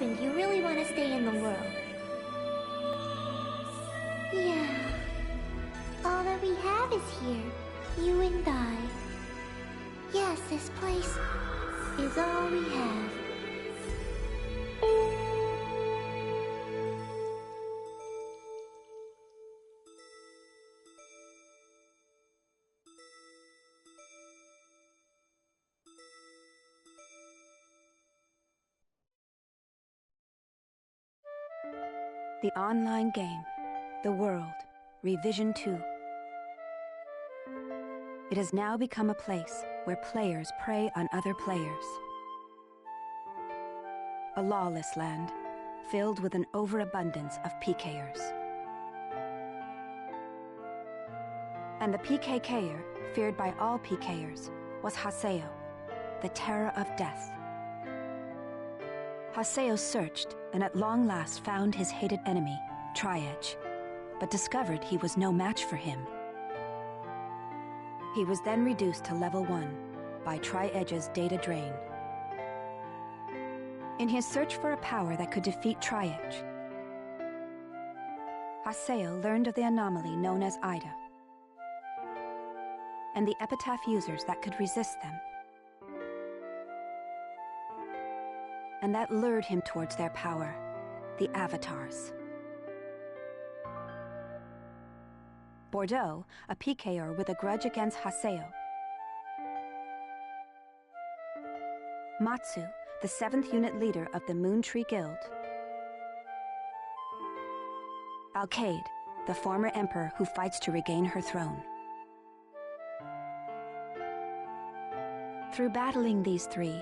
husband, you really want to stay in the world. Yeah. All that we have is here. You and I. Yes, this place is all we have. The online game, The World, Revision 2. It has now become a place where players prey on other players. A lawless land, filled with an overabundance of PKers. And the PKKer, feared by all PKers, was Haseo, the terror of death. Haseo searched and at long last found his hated enemy, Tri-Edge, but discovered he was no match for him. He was then reduced to level 1 by Tri-Edge's data drain. In his search for a power that could defeat Tri-Edge, Haseo learned of the anomaly known as Ida, and the epitaph users that could resist them. And that lured him towards their power, the Avatars. Bordeaux, a PKer with a grudge against Haseo. Matsu, the 7th unit leader of the Moon Tree Guild. Alkaid, the former emperor who fights to regain her throne. Through battling these three,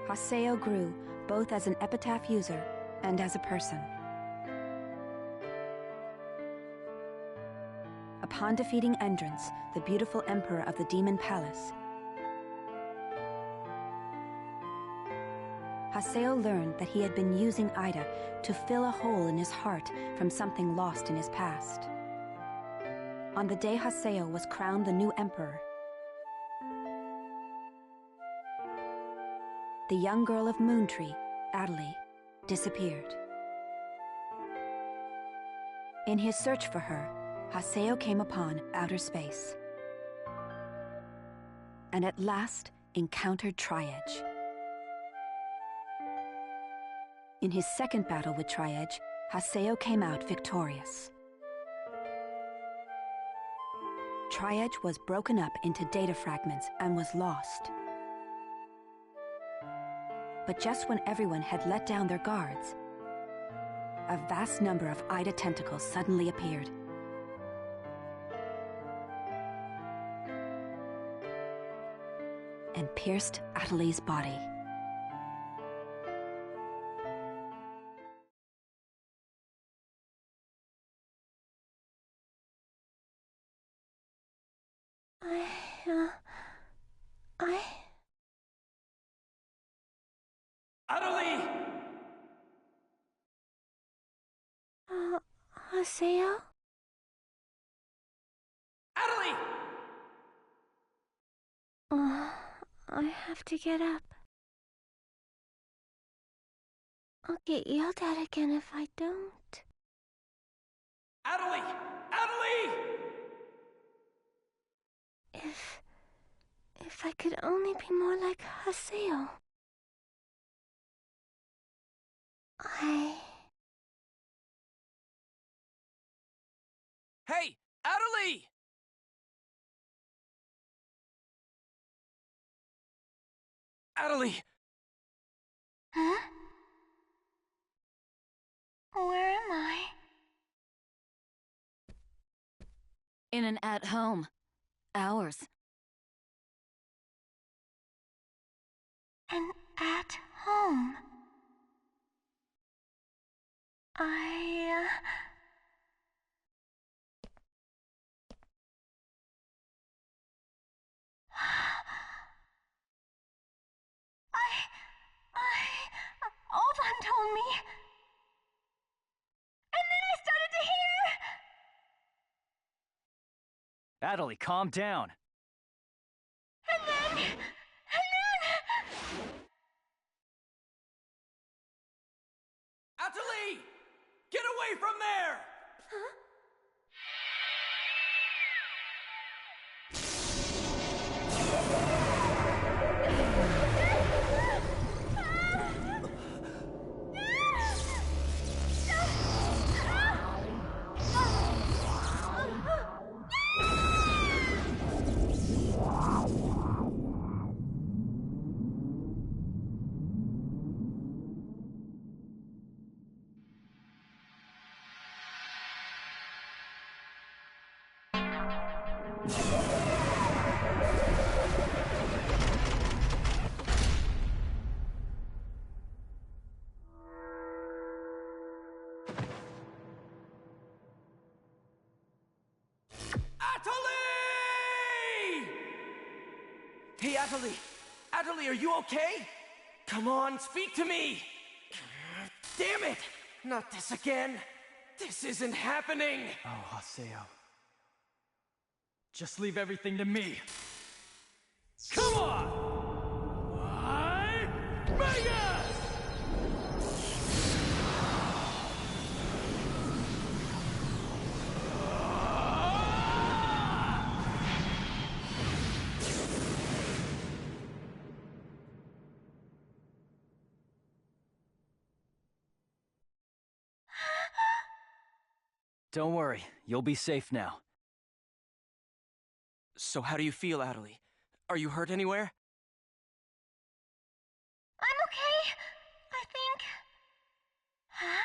Haseo grew both as an epitaph user and as a person. Upon defeating Endrance, the beautiful emperor of the Demon Palace, Haseo learned that he had been using Ida to fill a hole in his heart from something lost in his past. On the day Haseo was crowned the new emperor, the young girl of Moontree, Adelie, disappeared. In his search for her, Haseo came upon outer space, and at last encountered Tri-Edge. In his second battle with Tri-Edge, Haseo came out victorious. Tri-Edge was broken up into data fragments and was lost. But just when everyone had let down their guards, a vast number of Ida tentacles suddenly appeared. And pierced Adelie's body. Adelie! Haseo? Adelie! I have to get up. I'll get yelled at again if I don't. Adelie! Adelie! If I could only be more like Haseo. Hey! Adelie! Adelie! Huh? Where am I? In an at-home. Ours. And at home. I Oban told me. And then I started to hear. Adelie, calm down. And then there! Atali! Hey, Atali! Atali, are you okay? Come on, speak to me! Damn it! Not this again! This isn't happening! Oh, Haseo. Just leave everything to me. Come on! Vegas! Don't worry, you'll be safe now. So how do you feel, Atali? Are you hurt anywhere? I'm okay, I think. Huh?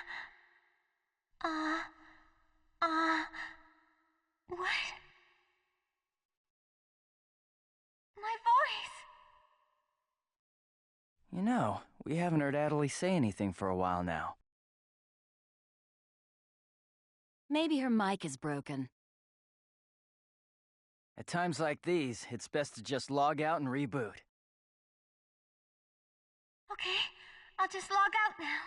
What? My voice! You know, we haven't heard Atali say anything for a while now. Maybe her mic is broken. At times like these, it's best to just log out and reboot. Okay, I'll just log out now.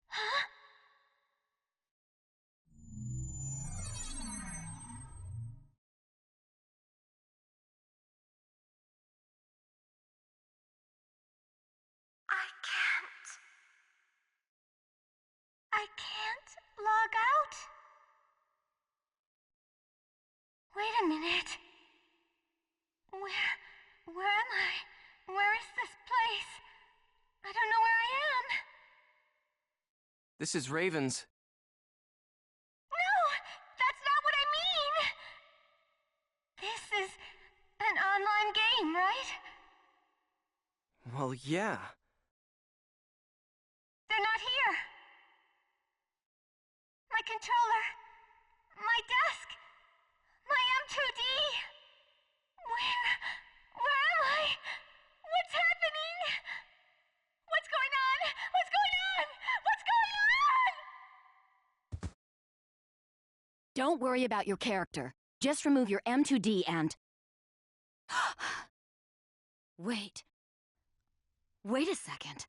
Huh? I can't log out? Wait a minute. Where am I? Where is this place? I don't know where I am. This is Raven's. No, that's not what I mean. This is an online game, right? Well, yeah. They're not here. My controller. My desk. My M2D. Where am I? What's happening? What's going on? What's going on? What's going on? Don't worry about your character. Just remove your M2D and... Wait. Wait a second.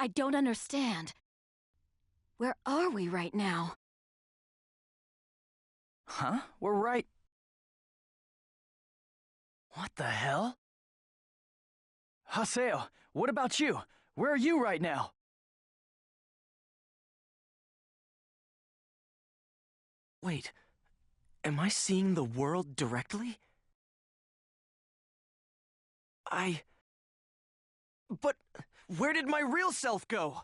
I don't understand. Where are we right now? Huh? We're right... What the hell? Haseo, what about you? Where are you right now? Wait, am I seeing the world directly? But where did my real self go?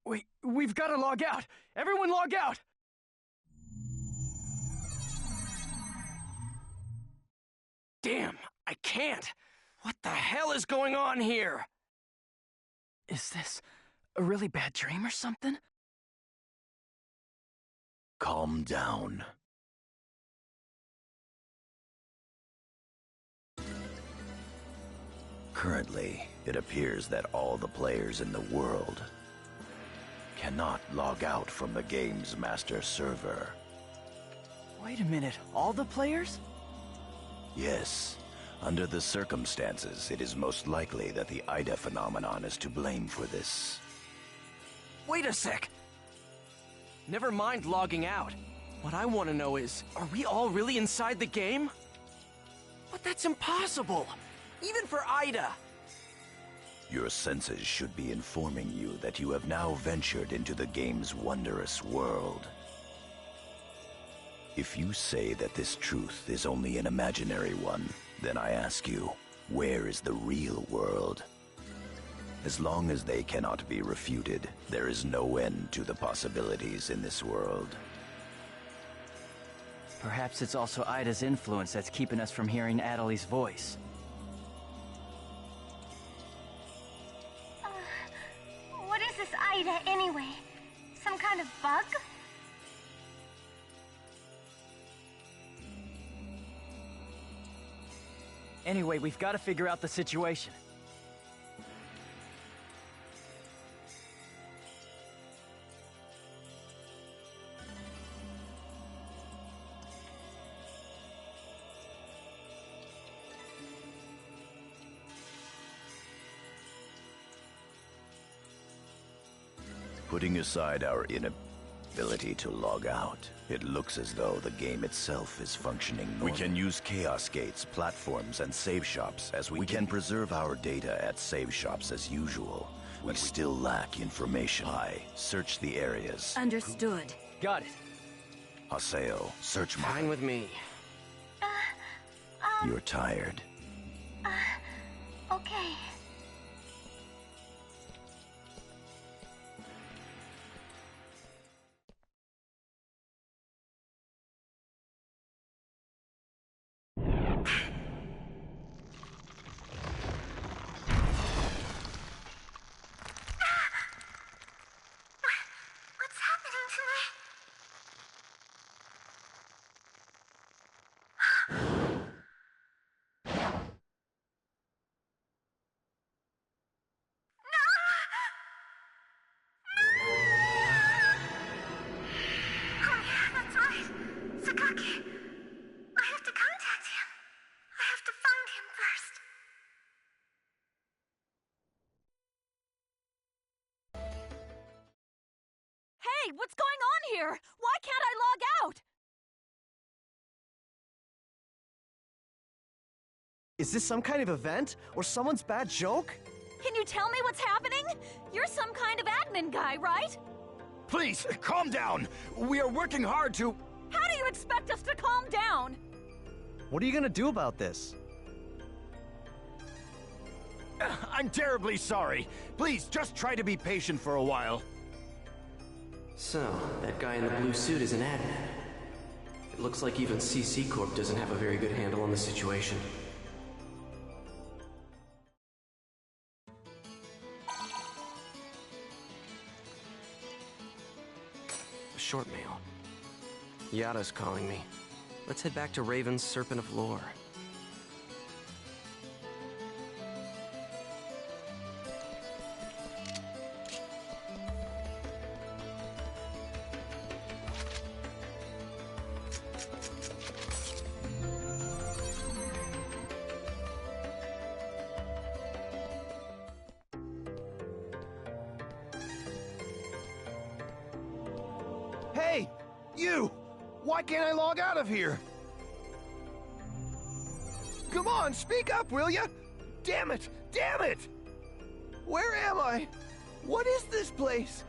Wait, we've got to log out! Everyone log out! Damn, I can't! What the hell is going on here? Is this a really bad dream or something? Calm down. Currently, it appears that all the players in the world cannot log out from the game's master server. Wait a minute, all the players? Yes. Under the circumstances, it is most likely that the Ida phenomenon is to blame for this. Wait a sec! Never mind logging out. What I want to know is, are we all really inside the game? But that's impossible! Even for Ida! Your senses should be informing you that you have now ventured into the game's wondrous world. If you say that this truth is only an imaginary one, then I ask you, where is the real world? As long as they cannot be refuted, there is no end to the possibilities in this world. Perhaps it's also Ida's influence that's keeping us from hearing Adeli's voice. What is this Ida, anyway? Some kind of bug? Anyway, we've got to figure out the situation. Putting aside our inability to log out, it looks as though the game itself is functioning normally. We can use chaos gates, platforms, and save shops as we can preserve our data at save shops as usual. We still lack information. Search the areas. Understood. Got it. Haseo, search my... Fine with me. You're tired. Okay. What's happening to me? Oh yeah, that's right. Sakaki. I have to contact him. I have to find him first. Hey, what's going on here? Why can't I log out? Is this some kind of event? Or someone's bad joke? Can you tell me what's happening? You're some kind of admin guy, right? Please, calm down! We are working hard to... How do you expect us to calm down? What are you gonna do about this? I'm terribly sorry. Please, just try to be patient for a while. So, that guy in the blue suit is an admin. It looks like even CC Corp doesn't have a very good handle on the situation. A short mail. Yada's calling me. Let's head back to Raven's Serpent of Lore. Hey! You! Why can't I log out of here? Come on, speak up, will ya? Damn it! Damn it! Where am I? What is this place?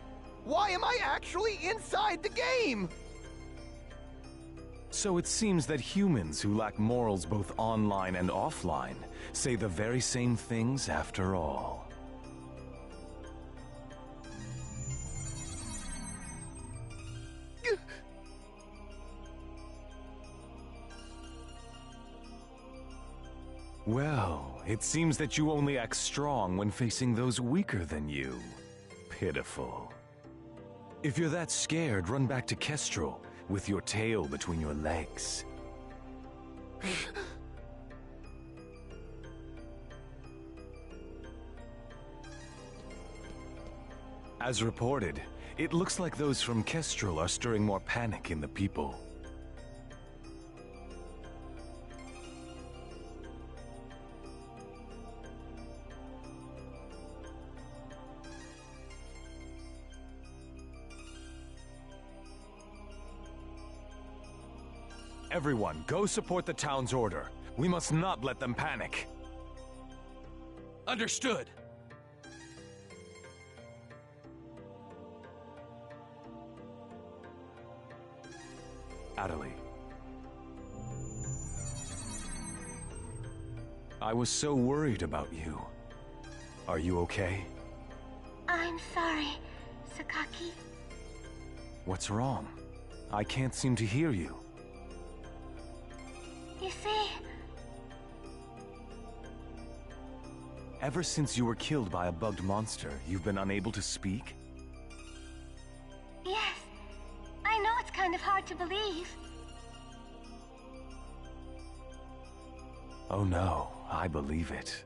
Why am I actually inside the game? So it seems that humans who lack morals both online and offline say the very same things after all. Well, it seems that you only act strong when facing those weaker than you. Pitiful. If you're that scared, run back to Kestrel with your tail between your legs. As reported, it looks like those from Kestrel are stirring more panic in the people. Everyone, go support the town's order. We must not let them panic. Understood. Adelie. I was so worried about you. Are you okay? I'm sorry, Sakaki. What's wrong? I can't seem to hear you. You see... Ever since you were killed by a bugged monster, you've been unable to speak? Yes. I know it's kind of hard to believe. Oh no, I believe it.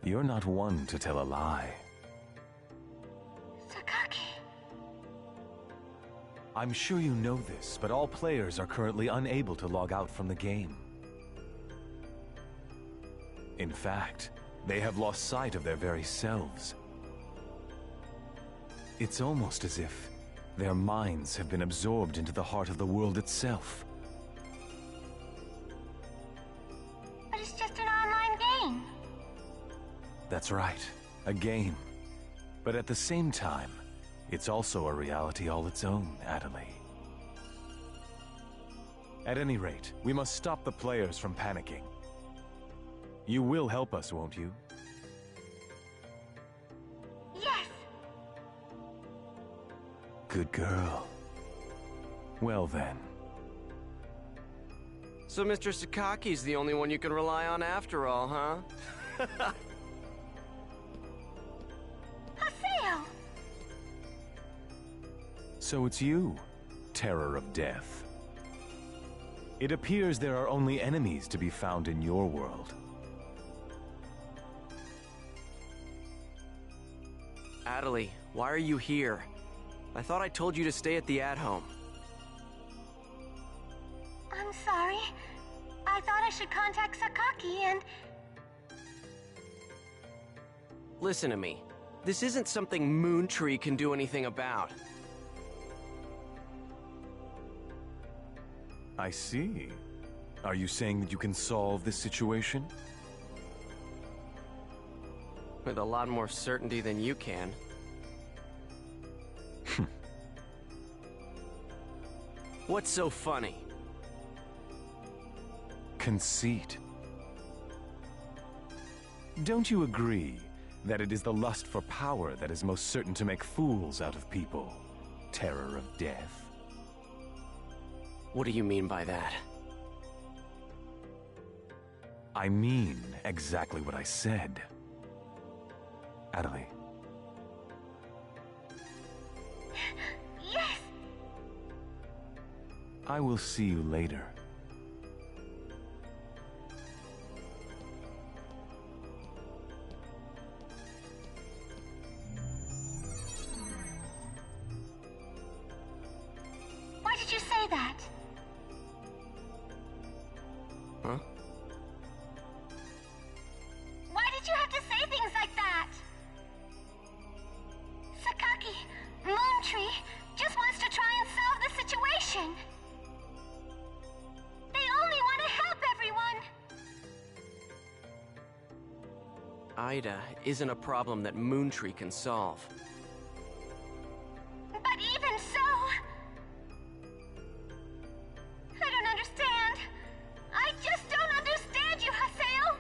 You're not one to tell a lie. Sakaki... I'm sure you know this, but all players are currently unable to log out from the game. In fact, they have lost sight of their very selves. It's almost as if their minds have been absorbed into the heart of the world itself. But it's just an online game. That's right, a game. But at the same time, it's also a reality all its own, Adelie. At any rate, we must stop the players from panicking. You will help us, won't you? Yes. Good girl. Well then. So Mr. Sakaki's the only one you can rely on after all, huh? Haseo! So it's you, Terror of Death. It appears there are only enemies to be found in your world. Adelie, why are you here? I thought I told you to stay at the at-home. I'm sorry. I thought I should contact Sakaki and... Listen to me. This isn't something Moontree can do anything about. I see. Are you saying that you can solve this situation? With a lot more certainty than you can. What's so funny? Conceit. Don't you agree that it is the lust for power that is most certain to make fools out of people? Terror of Death. What do you mean by that? I mean exactly what I said. Adelie. Yes! I will see you later. Why did you say that? Huh? Why did you have to say things like that? Sakaki, Moontree, just wants to try and solve the situation. They only want to help everyone. Ida isn't a problem that Moontree can solve. But even so... I don't understand. I just don't understand you, Haseo.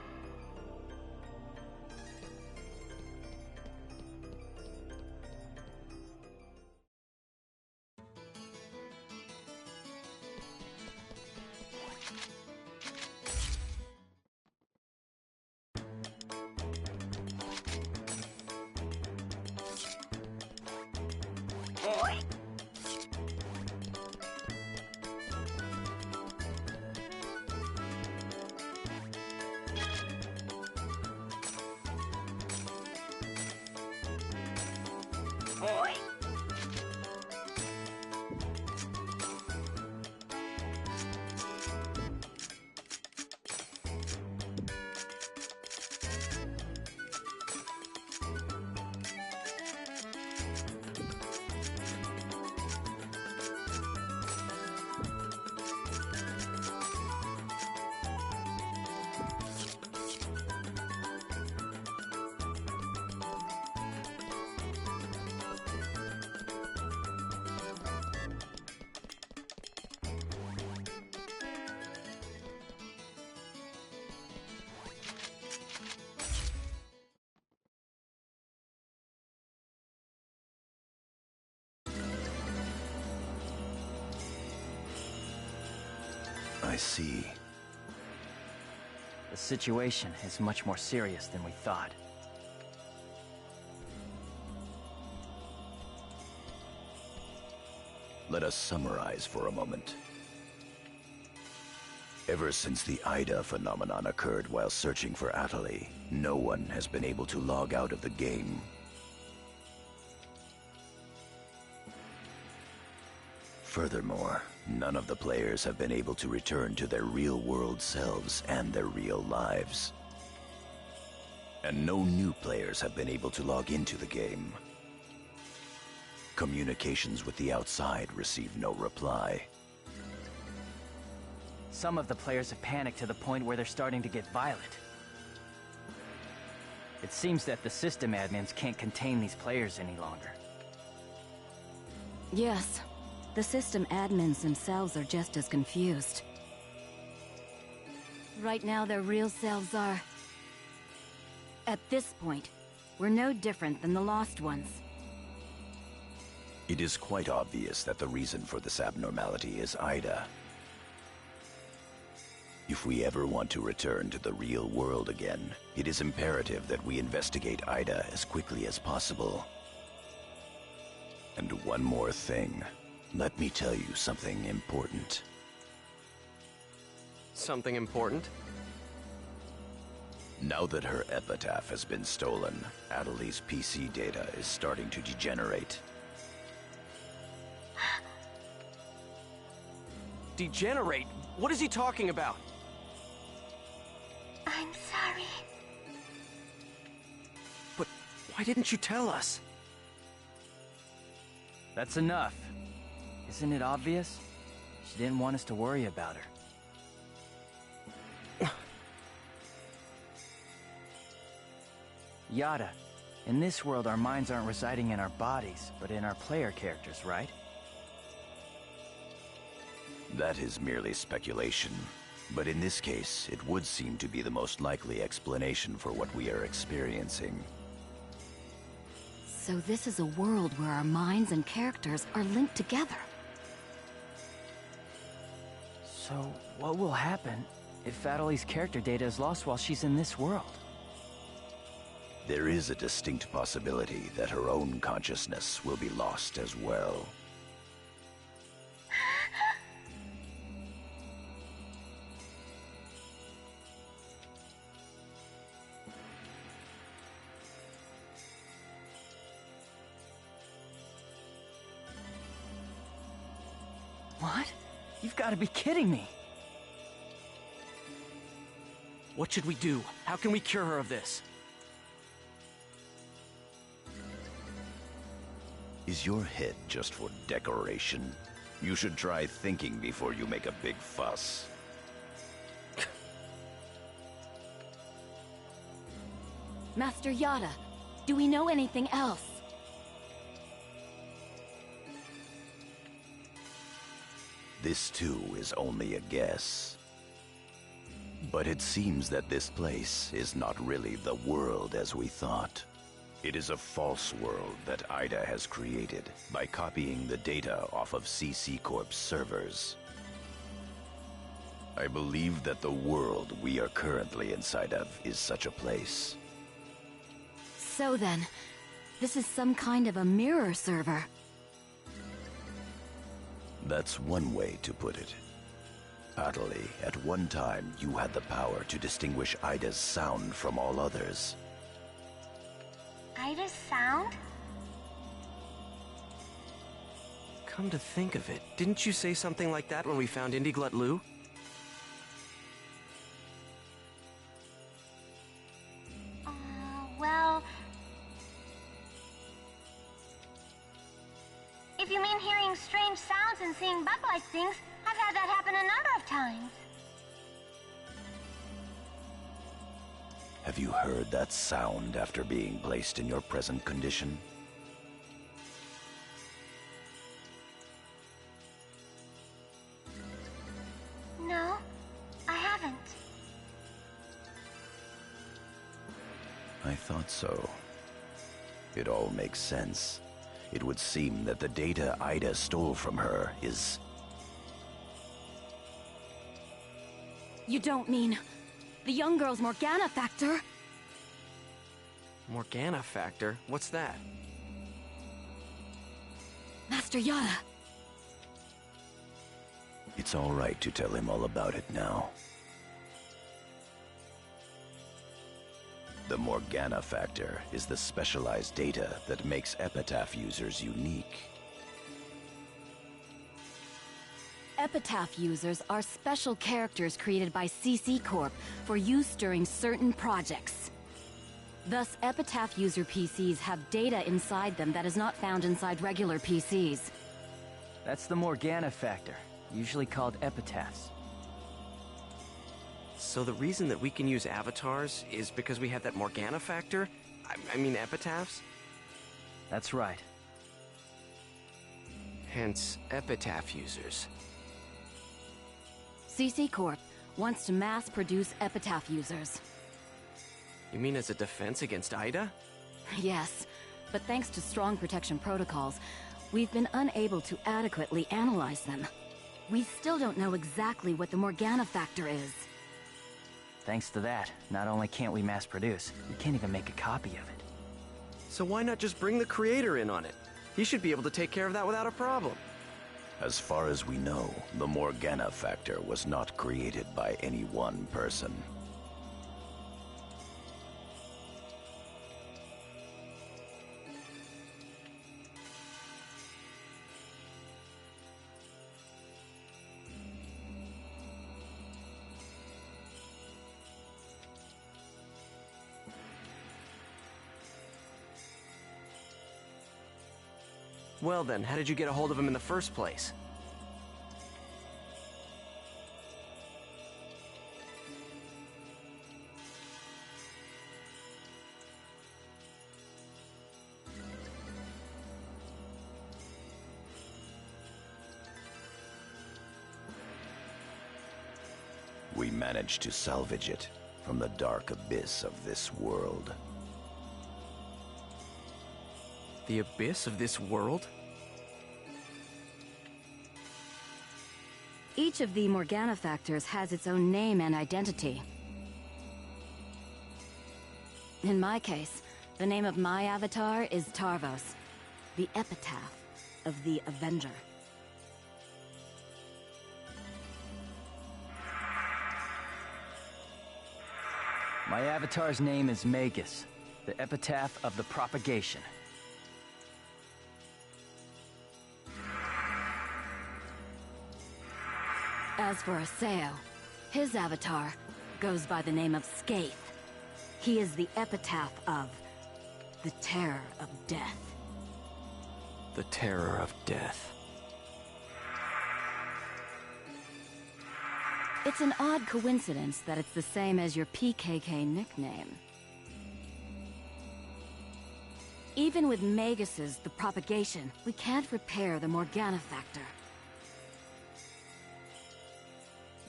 I see. The situation is much more serious than we thought. Let us summarize for a moment. Ever since the Ida phenomenon occurred while searching for Atali, no one has been able to log out of the game. Furthermore, none of the players have been able to return to their real-world selves and their real lives. And no new players have been able to log into the game. Communications with the outside receive no reply. Some of the players have panicked to the point where they're starting to get violent. It seems that the system admins can't contain these players any longer. Yes, the system admins themselves are just as confused. Right now, their real selves are... At this point, we're no different than the Lost Ones. It is quite obvious that the reason for this abnormality is Ida. If we ever want to return to the real world again, it is imperative that we investigate Ida as quickly as possible. And one more thing. Let me tell you something important. Something important? Now that her epitaph has been stolen, Atali's PC data is starting to degenerate. Degenerate? What is he talking about? I'm sorry. But why didn't you tell us? That's enough. Isn't it obvious? She didn't want us to worry about her. Yada, in this world our minds aren't residing in our bodies, but in our player characters, right? That is merely speculation. But in this case, it would seem to be the most likely explanation for what we are experiencing. So this is a world where our minds and characters are linked together. So, what will happen if Atali's character data is lost while she's in this world? There is a distinct possibility that her own consciousness will be lost as well. What? You've got to be kidding me! What should we do? How can we cure her of this? Is your head just for decoration? You should try thinking before you make a big fuss. Master Yada, do we know anything else? This too is only a guess. But it seems that this place is not really the world as we thought. It is a false world that Ida has created by copying the data off of CC Corp's servers. I believe that the world we are currently inside of is such a place. So then, this is some kind of a mirror server. That's one way to put it. Atali, at one time you had the power to distinguish Ida's sound from all others. Ida's sound? Come to think of it, didn't you say something like that when we found Indiglut Lu? Well... If you mean hearing strange sounds and seeing bug-like things, I've had that happen a number of times. Have you heard that sound after being placed in your present condition? No, I haven't. I thought so. It all makes sense. It would seem that the data Ida stole from her is... You don't mean... the young girl's Morgana factor? Morgana factor? What's that? Master Yada. It's all right to tell him all about it now. The Morgana factor is the specialized data that makes Epitaph users unique. Epitaph users are special characters created by CC Corp for use during certain projects. Thus, Epitaph user PCs have data inside them that is not found inside regular PCs. That's the Morgana factor, usually called epitaphs. So the reason that we can use avatars is because we have that Morgana factor? I mean epitaphs? That's right. Hence, epitaph users. CC Corp wants to mass-produce Epitaph users. You mean as a defense against Ida? Yes, but thanks to strong protection protocols, we've been unable to adequately analyze them. We still don't know exactly what the Morgana factor is. Thanks to that, not only can't we mass produce, we can't even make a copy of it. So why not just bring the creator in on it? He should be able to take care of that without a problem. As far as we know, the Morgana factor was not created by any one person. Well then, how did you get a hold of him in the first place? We managed to salvage it from the dark abyss of this world. The abyss of this world? Each of the Morgana factors has its own name and identity. In my case, the name of my avatar is Tarvos, the epitaph of the Avenger. My avatar's name is Magus, the epitaph of the propagation. As for Aseo, his avatar goes by the name of Skaith. He is the epitaph of the terror of death. The terror of death. It's an odd coincidence that it's the same as your PKK nickname. Even with Magus's the propagation, we can't repair the Morgana factor.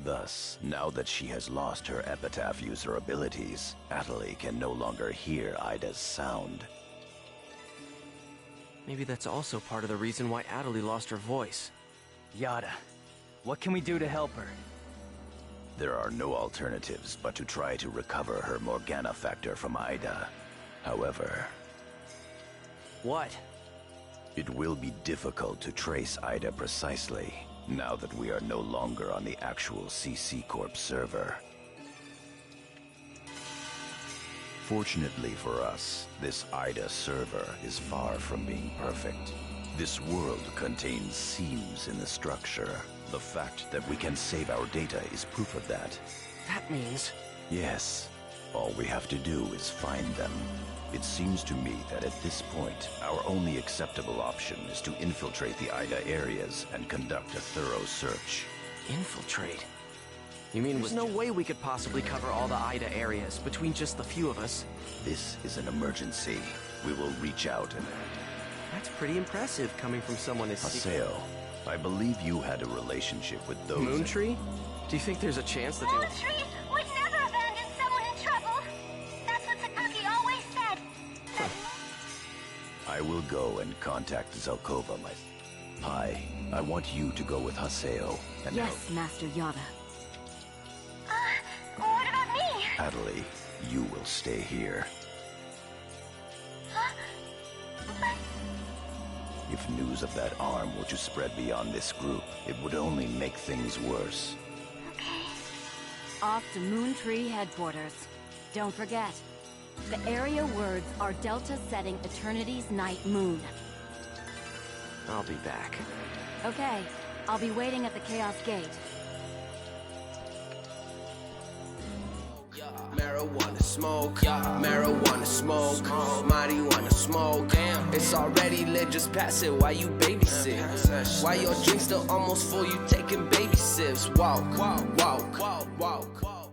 Thus, now that she has lost her epitaph user abilities, Atali can no longer hear Ida's sound. Maybe that's also part of the reason why Atali lost her voice. Yada, what can we do to help her? There are no alternatives but to try to recover her Morgana factor from Ida. However... What? It will be difficult to trace Ida precisely, now that we are no longer on the actual CC Corp server. Fortunately for us, this Ida server is far from being perfect. This world contains seams in the structure. The fact that we can save our data is proof of that. That means... Yes. All we have to do is find them. It seems to me that at this point, our only acceptable option is to infiltrate the Ida areas and conduct a thorough search. Infiltrate? You mean there's no way we could possibly cover all the Ida areas between just the few of us? This is an emergency. We will reach out and... That's pretty impressive coming from someone as... Aseo, I believe you had a relationship with those... Moontree? Do you think there's a chance that Moontree would never abandon someone in trouble. That's what Sakaki always said. I will go and contact Zelkova, my... Pai, I want you to go with Haseo and yes, Master Yada. Adelie, you will stay here. Huh? What? If news of that arm were to spread beyond this group, it would only make things worse. Okay. Off to Moon Tree headquarters. Don't forget, the area words are Delta setting Eternity's night moon. I'll be back. Okay, I'll be waiting at the Chaos Gate. Marijuana smoke, marijuana smoke, marijuana smoke. Damn, it's already lit, just pass it while you babysit. While your drink's still almost full, you taking baby sips. Walk, walk, walk, walk, walk.